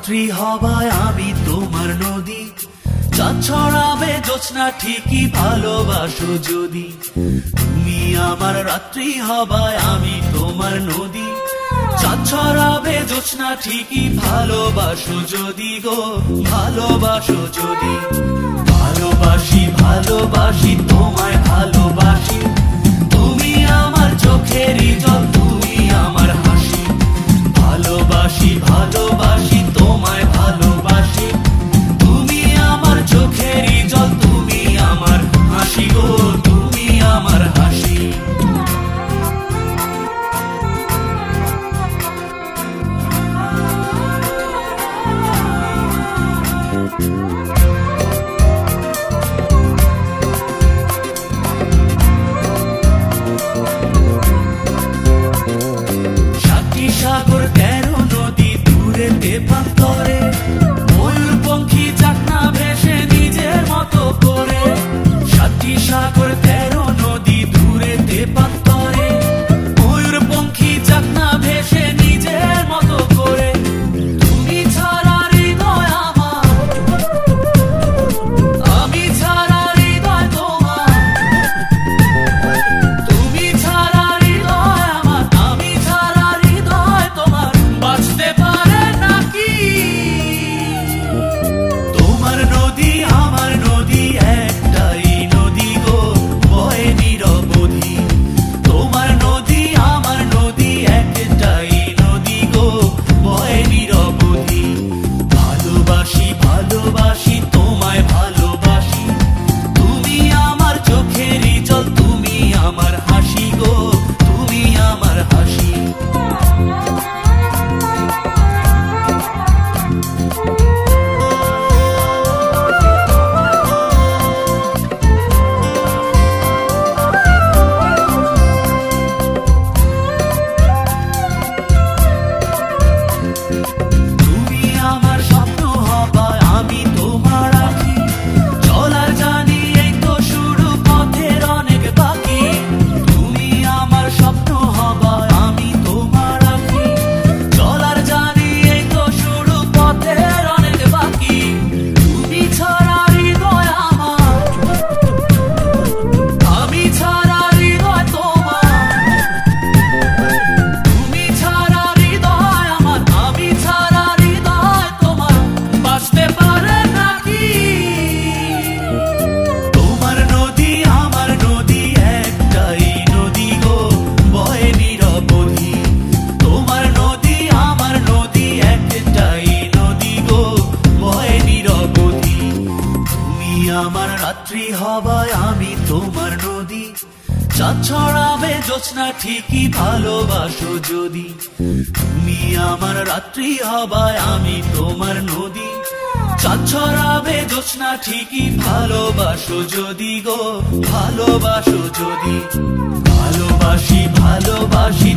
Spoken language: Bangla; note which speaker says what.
Speaker 1: রাত্রি হবায় আমি তোমার নদী, চাঁদ ছড়াবে জোছনা ঠিকই ভালোবাসো যদি। তুমি আমার রাত্রি হবায় আমি তোমার নদী, চাঁদ ছড়াবে জোছনা ঠিকই ভালোবাসো যদি গো, ভালোবাসো যদি। ভালোবাসি ভালোবাসি তোমায় ভালোবাসি, তুমি আমার চোখেরই জল, তুমি আমার হাসি। ভালোবাসি ভালোবাসি তোমায় ভালোবাসি, তুমি আমার চোখেরই জল, তুমি আমার হাসি গো, তুমি আমার হাসি। সাতটি সাগর 13 নদী দূরেতে প্রান্তরে, ময়ূরপঙ্খী চাকনা ভেসে নিজের মতো করে। সাতটি সাগর 13 নদী দূরেতে প্রান্তরে, ময়ূরপঙ্খী চাকনা ভেসে নিজের মতো করে। তুমি ছাড়া হৃদয় আমার, আমি ছাড়া হৃদয় তোমার। তুমি ছাড়া হৃদয় আমার, আমি ছাড়া হৃদয় তোমার, বাঁচতে পারে নাকি? তোমার নদী আমার নদী একটাই নদী গো, বয়ে নিরবধি। তোমার নদী আমার নদী একটাই নদী গো, বয়ে নিরবধি। ভালোবাসি ভালোবাসি তোমায় ভালোবাসি, তুমি আমার চোখেরই জল, তুমি আমার হাসি গো, তুমি আমার হাসি। তুমি আমার স্বপ্ন হবায় আমি তোমার আঁখি, চলার জানি এই তো শুরু, পথের অনেক বাকি। তুমি আমার স্বপ্ন হবায় আমি তোমার আঁখি, চলার জানি এই তো শুরু, পথের অনেক বাকি। তুমি ছাড়া হৃদয় আমার, আমি ছাড়া হৃদয় তোমার। তুমি ছাড়া হৃদয় আমার, আমি ছাড়া হৃদয় তোমার, বাঁচতে পারে নাকি? তোমার নদী আমার নদী একটাই নদী গো, বয়ে নিরবধি। তোমার নদী আমার নদী একটাই নদী গো, বয়ে নিরবধি। তুমি আমার রাত্রি হবায় আমি তোমার নদী, চাঁদ ছড়াবে জোছনা ঠিকই ভালোবাসো যদি। তুমি আমার রাত্রি হবায় আমি তোমার নদী, চাঁদ ছড়াবে জোছনা ঠিকই ভালোবাসো যদি গো, ভালোবাসো যদি। ভালোবাসি ভালোবাসি